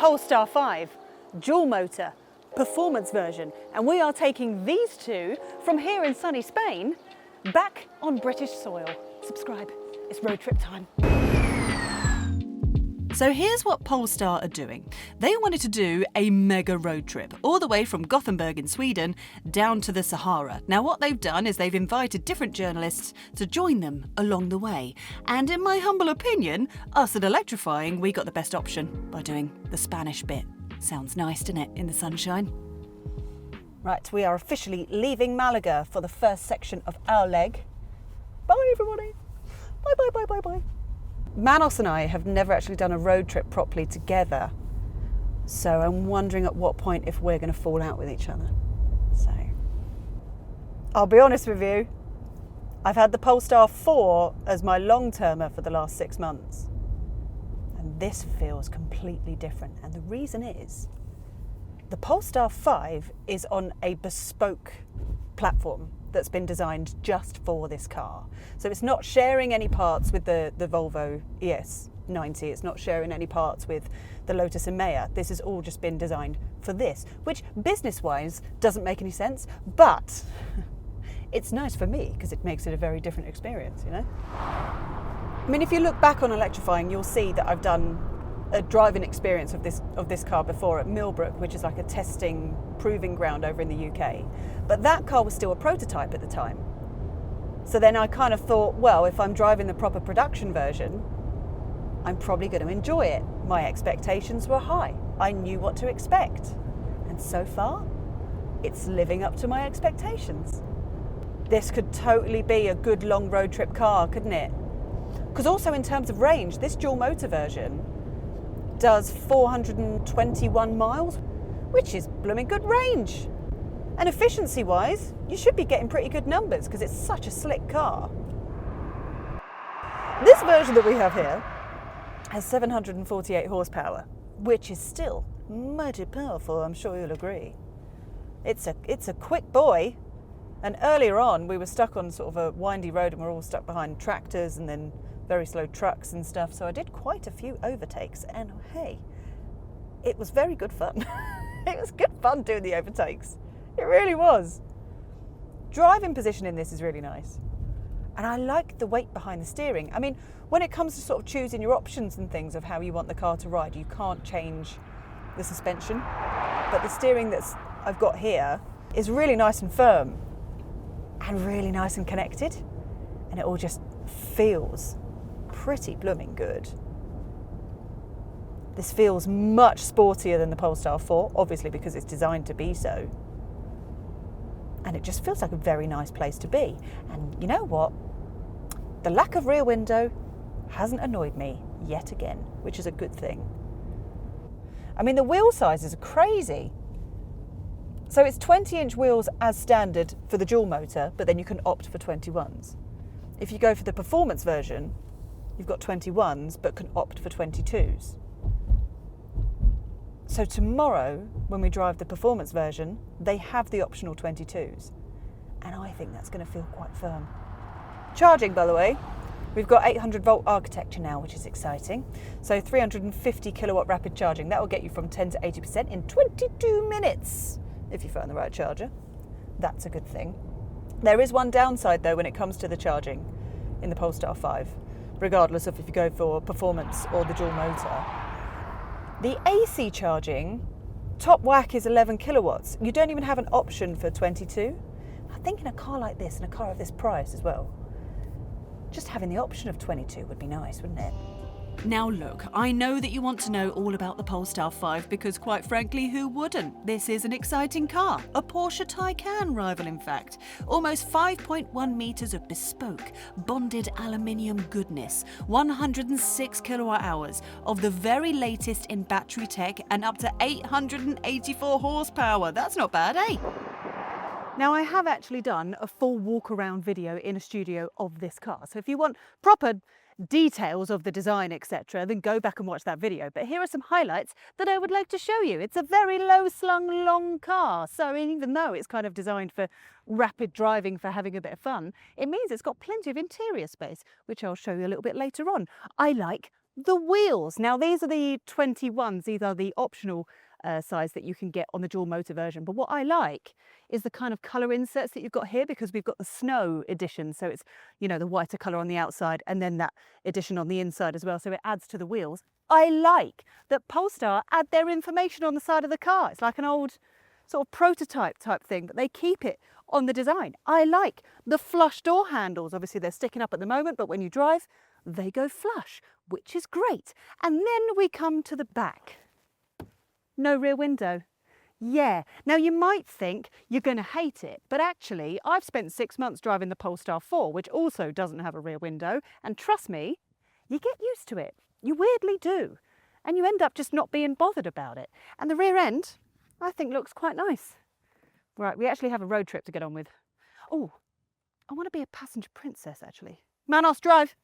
Polestar 5, dual motor, performance version, and we are taking these two from here in sunny Spain back on British soil. Subscribe, it's road trip time. So here's what Polestar are doing. They wanted to do a mega road trip all the way from Gothenburg in Sweden down to the Sahara. Now what they've done is they've invited different journalists to join them along the way. And in my humble opinion, us at Electrifying, we got the best option by doing the Spanish bit. Sounds nice, doesn't it, in the sunshine? Right, we are officially leaving Málaga for the first section of our leg. Bye everybody. Bye, bye, bye, bye, bye. Manos and I have never actually done a road trip properly together, so I'm wondering at what point if we're going to fall out with each other. So, I'll be honest with you, I've had the Polestar 4 as my long-termer for the last 6 months, and this feels completely different, and the reason is the Polestar 5 is on a bespoke platform that's been designed just for this car. So it's not sharing any parts with the Volvo ES90, it's not sharing any parts with the Lotus Emeya. This has all just been designed for this, which business-wise doesn't make any sense, but it's nice for me because it makes it a very different experience, you know? I mean, if you look back on Electrifying, you'll see that I've done a driving experience of this car before at Millbrook, which is like a testing, proving ground over in the UK. But that car was still a prototype at the time. So then I kind of thought, well, if I'm driving the proper production version, I'm probably going to enjoy it. My expectations were high. I knew what to expect. And so far, it's living up to my expectations. This could totally be a good long road trip car, couldn't it? Because also in terms of range, this dual motor version does 421 miles, which is blooming good range. And efficiency-wise, you should be getting pretty good numbers because it's such a slick car. This version that we have here has 748 horsepower, which is still mighty powerful, I'm sure you'll agree. It's a quick boy, and earlier on we were stuck on sort of a windy road and we're all stuck behind tractors and then very slow trucks and stuff, so I did quite a few overtakes, and hey, it was very good fun. It was good fun doing the overtakes. It really was. Driving position in this is really nice, and I like the weight behind the steering. I mean, when it comes to sort of choosing your options and things of how you want the car to ride, you can't change the suspension, but the steering that I've got here is really nice and firm and really nice and connected, and it all just feels pretty blooming good. This feels much sportier than the Polestar 4, obviously because it's designed to be so. And it just feels like a very nice place to be. And you know what? The lack of rear window hasn't annoyed me yet again, which is a good thing. I mean, the wheel sizes are crazy. So it's 20-inch wheels as standard for the dual motor, but then you can opt for 21s. If you go for the performance version, you've got 21s, but can opt for 22s. So tomorrow, when we drive the performance version, they have the optional 22s. And I think that's going to feel quite firm. Charging, by the way, we've got 800 volt architecture now, which is exciting. So 350 kilowatt rapid charging. That will get you from 10 to 80% in 22 minutes, if you find the right charger. That's a good thing. There is one downside, though, when it comes to the charging in the Polestar 5, regardless of if you go for performance or the dual motor. The AC charging, top whack is 11 kilowatts. You don't even have an option for 22. I think in a car like this, and a car of this price as well, just having the option of 22 would be nice, wouldn't it? Now look, I know that you want to know all about the Polestar 5 because quite frankly, who wouldn't? This is an exciting car, a Porsche Taycan rival in fact. Almost 5.1 metres of bespoke, bonded aluminium goodness, 106 kilowatt hours of the very latest in battery tech and up to 884 horsepower. That's not bad, eh? Now I have actually done a full walk around video in a studio of this car. So if you want proper details of the design, etc., then go back and watch that video. But here are some highlights that I would like to show you. It's a very low slung, long car. So I mean, even though it's kind of designed for rapid driving, for having a bit of fun, it means it's got plenty of interior space, which I'll show you a little bit later on. I like The wheels. Now these are the 21s. These are the optional size that you can get on the dual motor version. But what I like is the kind of colour inserts that you've got here, because we've got the snow edition. So it's, you know, the whiter colour on the outside and then that edition on the inside as well. So it adds to the wheels. I like that Polestar add their information on the side of the car. It's like an old sort of prototype type thing, but they keep it on the design. I like the flush door handles. Obviously they're sticking up at the moment, but when you drive, they go flush, which is great. And then we come to the back. No rear window. Yeah, now you might think you're going to hate it, but actually I've spent 6 months driving the Polestar 4, which also doesn't have a rear window, and trust me, you get used to it. You weirdly do. And you end up just not being bothered about it. And the rear end, I think, looks quite nice. Right, we actually have a road trip to get on with. Oh, I want to be a passenger princess, actually. Manos, drive.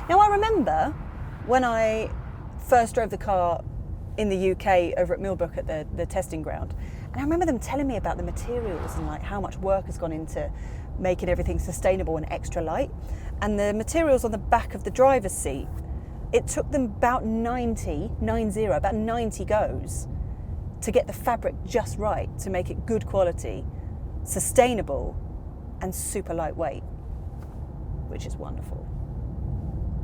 Now, I remember when I first drove the car in the UK over at Millbrook at the testing ground, and I remember them telling me about the materials and like how much work has gone into making everything sustainable and extra light. And the materials on the back of the driver's seat, it took them about 90 goes to get the fabric just right, to make it good quality, sustainable, and super lightweight, which is wonderful.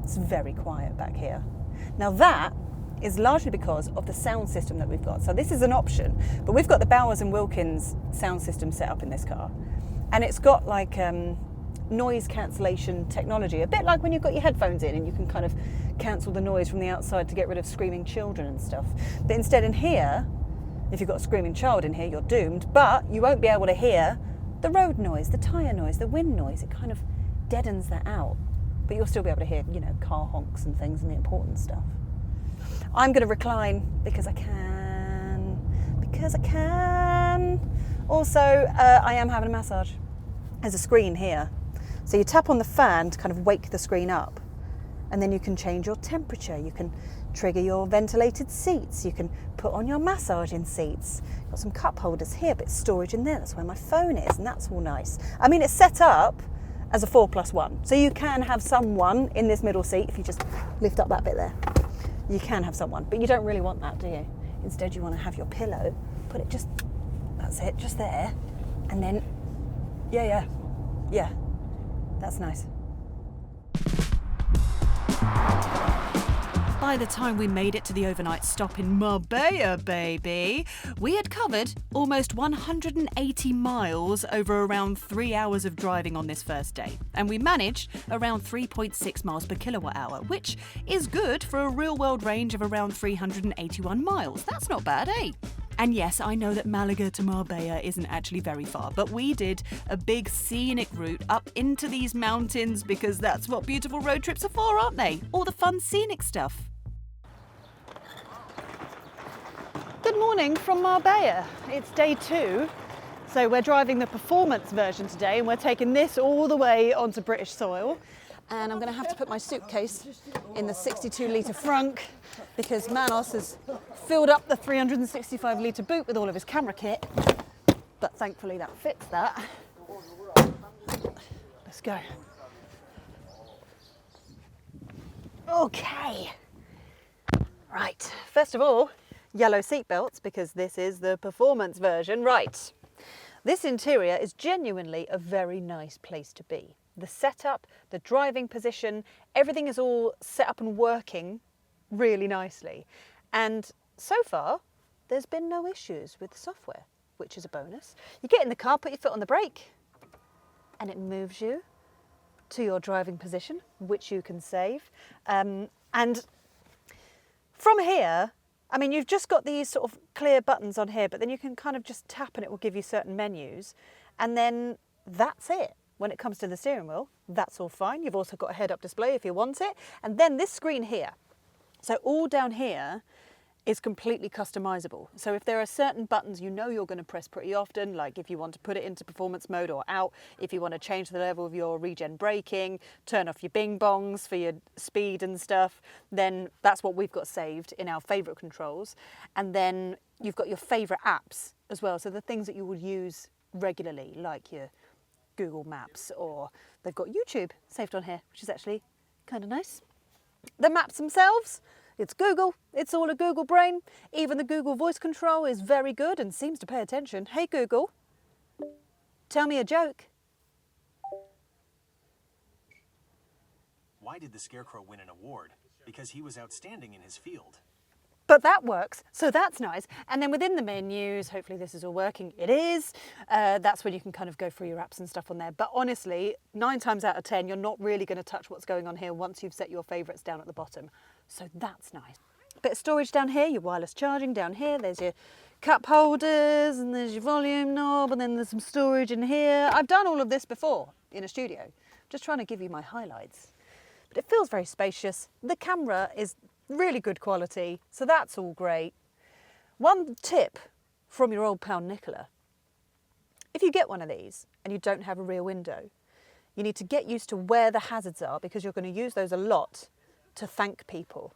It's very quiet back here. Now that is largely because of the sound system that we've got. So this is an option, but we've got the Bowers and Wilkins sound system set up in this car. And it's got like noise cancellation technology, a bit like when you've got your headphones in and you can kind of cancel the noise from the outside to get rid of screaming children and stuff. But instead in here, if you've got a screaming child in here, you're doomed, but you won't be able to hear the road noise, the tyre noise, the wind noise. It kind of deadens that out. But you'll still be able to hear, you know, car honks and things and the important stuff. I'm going to recline because I can. Also, I am having a massage. There's a screen here. So you tap on the fan to kind of wake the screen up. And then you can change your temperature. You can trigger your ventilated seats. You can put on your massaging seats. Got some cup holders here, but storage in there. That's where my phone is, and that's all nice. I mean, it's set up as a 4+1. So you can have someone in this middle seat. If you just lift up that bit there, you can have someone, but you don't really want that, do you? Instead, you want to have your pillow, put it just, that's it, just there. And then, yeah, that's nice. By the time we made it to the overnight stop in Marbella, baby, we had covered almost 180 miles over around 3 hours of driving on this first day. And we managed around 3.6 miles per kilowatt hour, which is good for a real-world range of around 381 miles. That's not bad, eh? And yes, I know that Málaga to Marbella isn't actually very far, but we did a big scenic route up into these mountains because that's what beautiful road trips are for, aren't they? All the fun scenic stuff. Good morning from Marbella. It's day 2, so we're driving the performance version today, and we're taking this all the way onto British soil. And I'm going to have to put my suitcase in the 62-litre frunk because Manos has filled up the 365-litre boot with all of his camera kit. But thankfully that fits that. Let's go. Okay. Right, first of all, yellow seatbelts because this is the performance version. Right. This interior is genuinely a very nice place to be. The setup, the driving position, everything is all set up and working really nicely. And so far, there's been no issues with the software, which is a bonus. You get in the car, put your foot on the brake, and it moves you to your driving position, which you can save. And from here, I mean, you've just got these sort of clear buttons on here, but then you can kind of just tap and it will give you certain menus. And then that's it. When it comes to the steering wheel, that's all fine. You've also got a head-up display if you want it. And then this screen here. So all down here is completely customizable. So if there are certain buttons you know you're going to press pretty often, like if you want to put it into performance mode or out, if you want to change the level of your regen braking, turn off your bing bongs for your speed and stuff, then that's what we've got saved in our favorite controls. And then you've got your favorite apps as well. So the things that you would use regularly, like your Google Maps, or they've got YouTube saved on here, which is actually kind of nice. The maps themselves, it's Google, it's all a Google brain. Even the Google voice control is very good and seems to pay attention. Hey Google, tell me a joke. Why did the Scarecrow win an award? Because he was outstanding in his field. But that works, so that's nice. And then within the menus, hopefully this is all working. It is. That's when you can kind of go through your apps and stuff on there. But honestly, 9 times out of 10, you're not really going to touch what's going on here once you've set your favourites down at the bottom. So that's nice. Bit of storage down here, your wireless charging down here. There's your cup holders, and there's your volume knob, and then there's some storage in here. I've done all of this before in a studio. Just trying to give you my highlights. But it feels very spacious. The camera is really good quality, so that's all great. One tip from your old pal Nicola: if you get one of these and you don't have a rear window, you need to get used to where the hazards are, because you're going to use those a lot to thank people,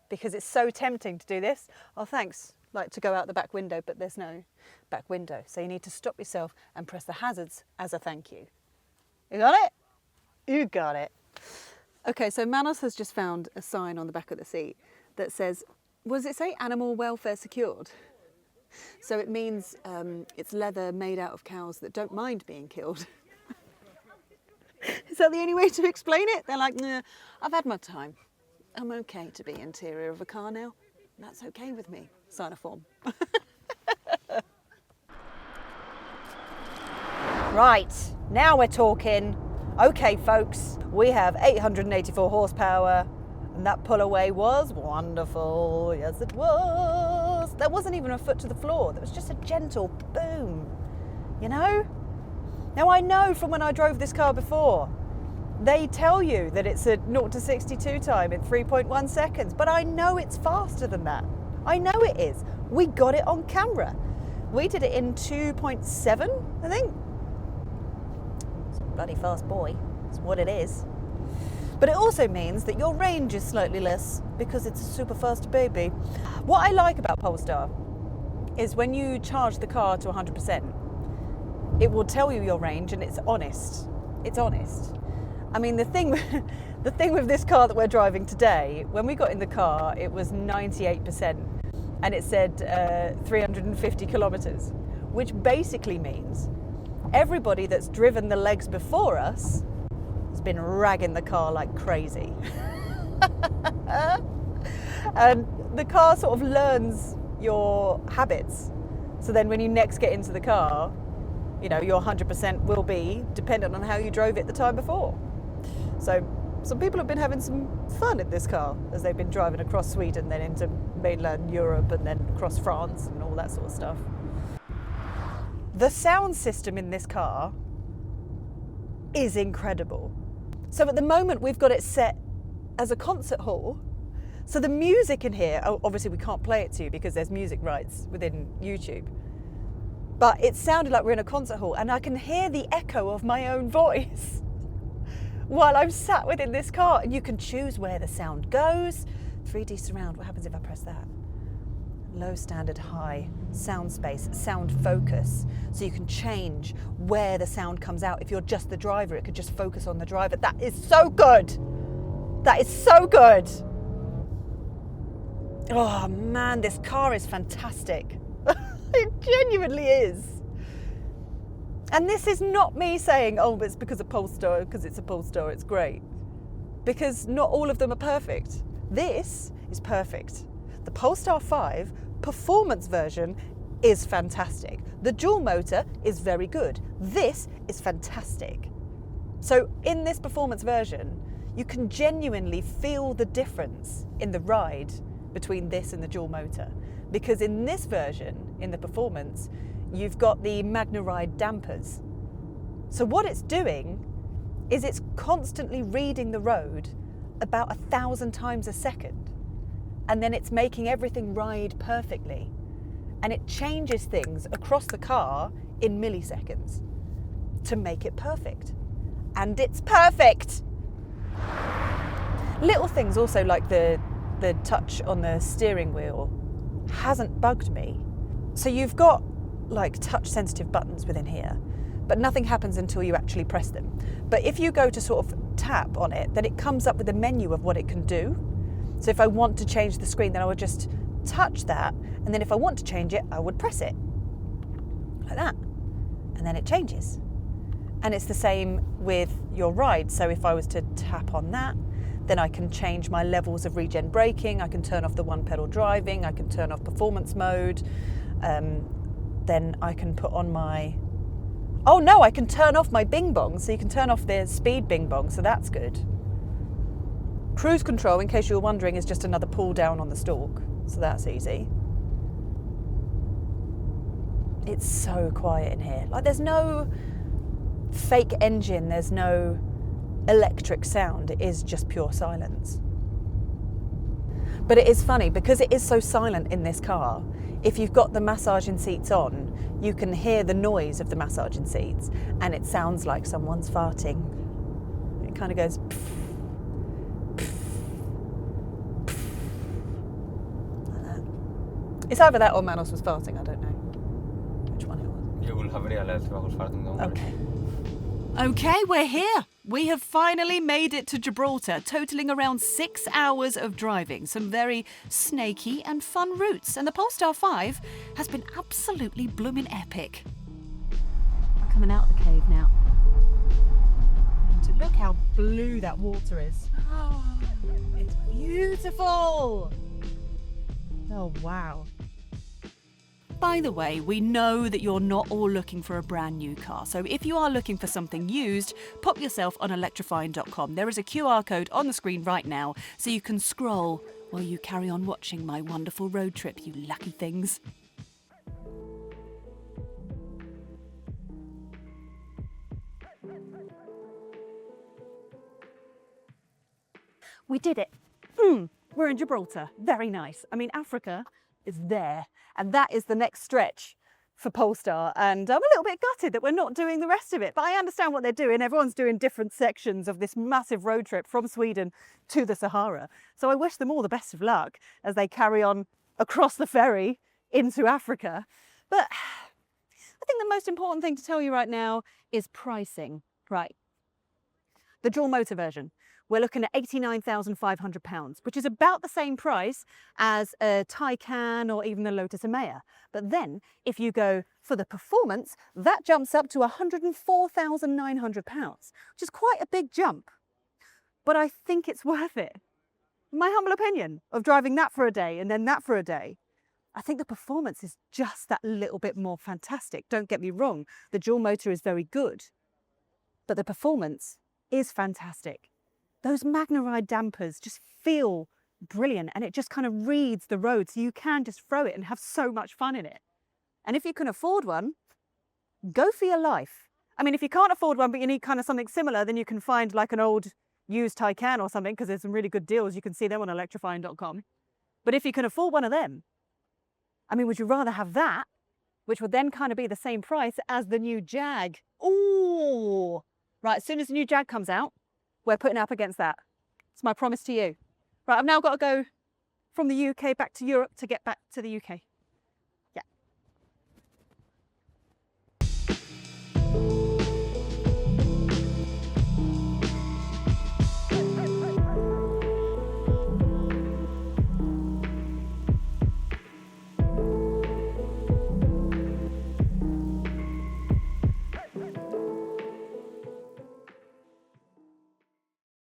because it's so tempting to do this. Oh, thanks, like to go out the back window, but there's no back window. So you need to stop yourself and press the hazards as a thank you. You got it? You got it. Okay, so Manos has just found a sign on the back of the seat that says, what does it say? Animal welfare secured. So it means it's leather made out of cows that don't mind being killed. Is that the only way to explain it? They're like, nah, I've had my time. I'm okay to be interior of a car now. That's okay with me. Sign a form. Right, now we're talking. Okay, folks, we have 884 horsepower, and that pull away was wonderful. Yes, it was. There wasn't even a foot to the floor. There was just a gentle boom, you know? Now, I know from when I drove this car before, they tell you that it's a 0 to 62 time in 3.1 seconds, but I know it's faster than that. I know it is. We got it on camera. We did it in 2.7, I think. Bloody fast boy, it's what it is. But it also means that your range is slightly less because it's a super fast baby. What I like about Polestar is when you charge the car to 100%, it will tell you your range, and it's honest. It's honest. I mean, the thing with this car that we're driving today, when we got in the car, it was 98%, and it said 350 kilometers, which basically means everybody that's driven the legs before us has been ragging the car like crazy. And the car sort of learns your habits. So then when you next get into the car, you know, your 100% will be dependent on how you drove it the time before. So some people have been having some fun in this car as they've been driving across Sweden, then into mainland Europe, and then across France and all that sort of stuff. The sound system in this car is incredible. So at the moment we've got it set as a concert hall. So the music in here, obviously we can't play it to you because there's music rights within YouTube. But it sounded like we're in a concert hall, and I can hear the echo of my own voice while I'm sat within this car. And you can choose where the sound goes. 3D surround, what happens if I press that? Low, standard, high, sound space, sound focus. So you can change where the sound comes out. If you're just the driver, it could just focus on the driver. That is so good. That is so good. Oh man, this car is fantastic. It genuinely is. And this is not me saying, oh, it's because of Polestar, because it's a Polestar, it's great. Because not all of them are perfect. This is perfect. The Polestar 5 performance version is fantastic. The dual motor is very good. This is fantastic. So in this performance version, you can genuinely feel the difference in the ride between this and the dual motor. Because in this version, in the performance, you've got the MagneRide dampers. So what it's doing is it's constantly reading the road about 1,000 times a second. And then it's making everything ride perfectly. And it changes things across the car in milliseconds to make it perfect. And it's perfect! Little things also like the touch on the steering wheel hasn't bugged me. So you've got like touch sensitive buttons within here, but nothing happens until you actually press them. But if you go to sort of tap on it, then it comes up with a menu of what it can do. So if I want to change the screen, then I would just touch that, and then if I want to change it, I would press it like that, and then it changes. And it's the same with your ride. So if I was to tap on that, then I can change my levels of regen braking, I can turn off the one pedal driving, I can turn off performance mode, then I can put on my, oh no, I can turn off my bing bong, so you can turn off the speed bing bong, so that's good. Cruise control, in case you were wondering, is just another pull down on the stalk, so that's easy. It's so quiet in here. Like, there's no fake engine, there's no electric sound, it is just pure silence. But it is funny, because it is so silent in this car, if you've got the massaging seats on, you can hear the noise of the massaging seats, and it sounds like someone's farting. It kind of goes pff, pff, pff, like that. It's either that or Manos was farting, I don't know which one it was. Jag vill haverera lite hos farten. Okay. Okay, we're here. We have finally made it to Gibraltar, totaling around 6 hours of driving, some very snaky and fun routes, and the Polestar 5 has been absolutely blooming epic. I'm coming out of the cave now. And look how blue that water is. Oh, it's beautiful. Oh, wow. By the way, we know that you're not all looking for a brand new car, so if you are looking for something used, pop yourself on electrifying.com. There is a QR code on the screen right now, so you can scroll while you carry on watching my wonderful road trip, you lucky things. We did it. We're in Gibraltar. Very nice. I mean, Africa is there, and that is the next stretch for Polestar, and I'm a little bit gutted that we're not doing the rest of it, but I understand what they're doing. Everyone's doing different sections of this massive road trip from Sweden to the Sahara, so I wish them all the best of luck as they carry on across the ferry into Africa. But I think the most important thing to tell you right now is pricing. Right, the dual motor version, we're looking at £89,500, which is about the same price as a Taycan or even the Lotus Emeya. But then, if you go for the performance, that jumps up to £104,900, which is quite a big jump. But I think it's worth it. My humble opinion of driving that for a day and then that for a day. I think the performance is just that little bit more fantastic. Don't get me wrong, the dual motor is very good, but the performance is fantastic. Those MagneRide dampers just feel brilliant, and it just kind of reads the road, so you can just throw it and have so much fun in it. And if you can afford one, go for your life. I mean, if you can't afford one but you need kind of something similar, then you can find like an old used Taycan or something, because there's some really good deals. You can see them on electrifying.com. But if you can afford one of them, I mean, would you rather have that, which would then kind of be the same price as the new Jag? Ooh! Right, as soon as the new Jag comes out, we're putting up against that. It's my promise to you. Right, I've now got to go from the UK back to Europe to get back to the UK.